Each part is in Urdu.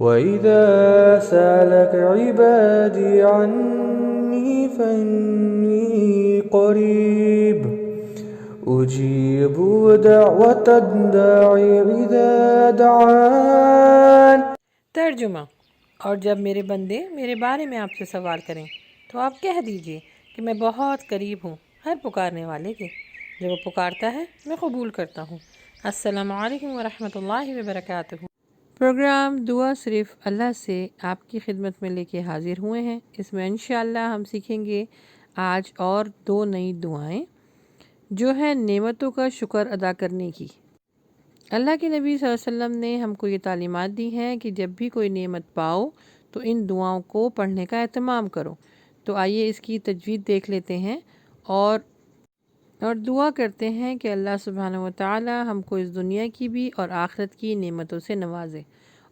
وَإِذَا سَأَلَكَ عِبَادِي عَنِّي فَإِنِّي قَرِيبٌ أُجِيبُ دَعْوَةَ الدَّاعِ إِذَا دَعَانِ۔ ترجمہ: اور جب میرے بندے میرے بارے میں آپ سے سوال کریں تو آپ کہہ دیجئے کہ میں بہت قریب ہوں ہر پکارنے والے کے، جب وہ پکارتا ہے میں قبول کرتا ہوں۔ السلام علیکم ورحمۃ اللہ وبرکاتہ۔ پروگرام دعا صرف اللہ سے آپ کی خدمت میں لے کے حاضر ہوئے ہیں۔ اس میں انشاءاللہ ہم سیکھیں گے آج اور 2 نئی دعائیں جو ہیں نعمتوں کا شکر ادا کرنے کی۔ اللہ کے نبی صلی اللہ علیہ وسلم نے ہم کو یہ تعلیمات دی ہیں کہ جب بھی کوئی نعمت پاؤ تو ان دعاؤں کو پڑھنے کا اہتمام کرو۔ تو آئیے اس کی تجوید دیکھ لیتے ہیں اور دعا کرتے ہیں کہ اللہ سبحانہ و تعالی ہم کو اس دنیا کی بھی اور آخرت کی نعمتوں سے نوازے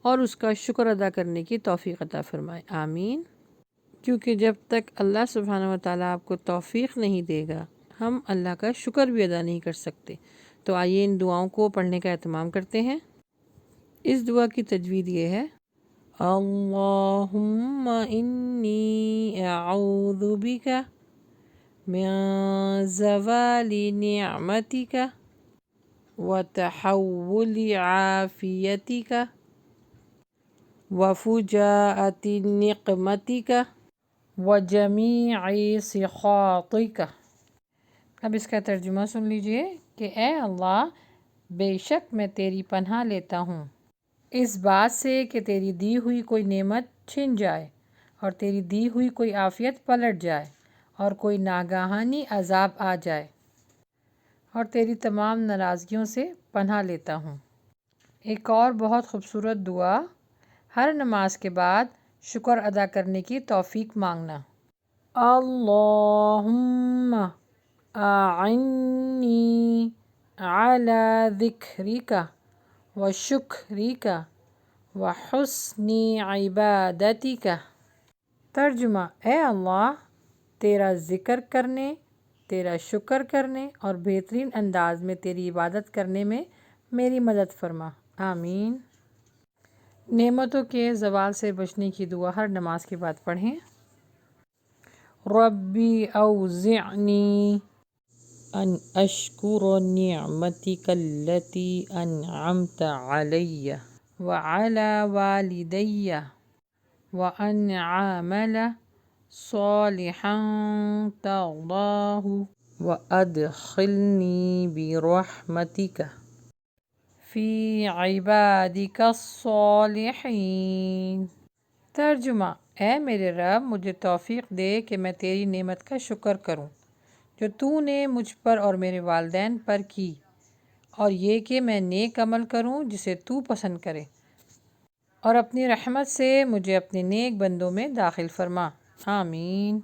اور اس کا شکر ادا کرنے کی توفیق عطا فرمائے، آمین۔ کیونکہ جب تک اللہ سبحانہ و تعالی آپ کو توفیق نہیں دے گا ہم اللہ کا شکر بھی ادا نہیں کر سکتے۔ تو آئیے ان دعاؤں کو پڑھنے کا اہتمام کرتے ہیں۔ اس دعا کی تجوید یہ ہے: اللہم انی اعوذ بک من زوال نعمتک وتحول عافیتک وفجاءۃ نقمتک وجمیع سخاطک۔ اب اس کا ترجمہ سن لیجئے کہ اے اللہ، بے شک میں تیری پناہ لیتا ہوں اس بات سے کہ تیری دی ہوئی کوئی نعمت چھن جائے اور تیری دی ہوئی کوئی عافیت پلٹ جائے اور کوئی ناگہانی عذاب آ جائے، اور تیری تمام ناراضگیوں سے پناہ لیتا ہوں۔ ایک اور بہت خوبصورت دعا ہر نماز کے بعد شکر ادا کرنے کی توفیق مانگنا: اللہم اعنی علی ذکرک وشکرک وحسن عبادتک۔ ترجمہ: اے اللہ، تیرا ذکر کرنے، تیرا شکر کرنے اور بہترین انداز میں تیری عبادت کرنے میں میری مدد فرما، آمین۔ نعمتوں کے زوال سے بچنے کی دعا ہر نماز کے بعد پڑھیں۔ ربی اوزعنی ان اشکر نعمتک التی انعمت علی وعلی والدی وان اعمل صالحا ترضاہ وادخلنی برحمتک فی عبادک الصالحین۔ ترجمہ: اے میرے رب، مجھے توفیق دے کہ میں تیری نعمت کا شکر کروں جو تو نے مجھ پر اور میرے والدین پر کی، اور یہ کہ میں نیک عمل کروں جسے تو پسند کرے، اور اپنی رحمت سے مجھے اپنے نیک بندوں میں داخل فرما، آمین۔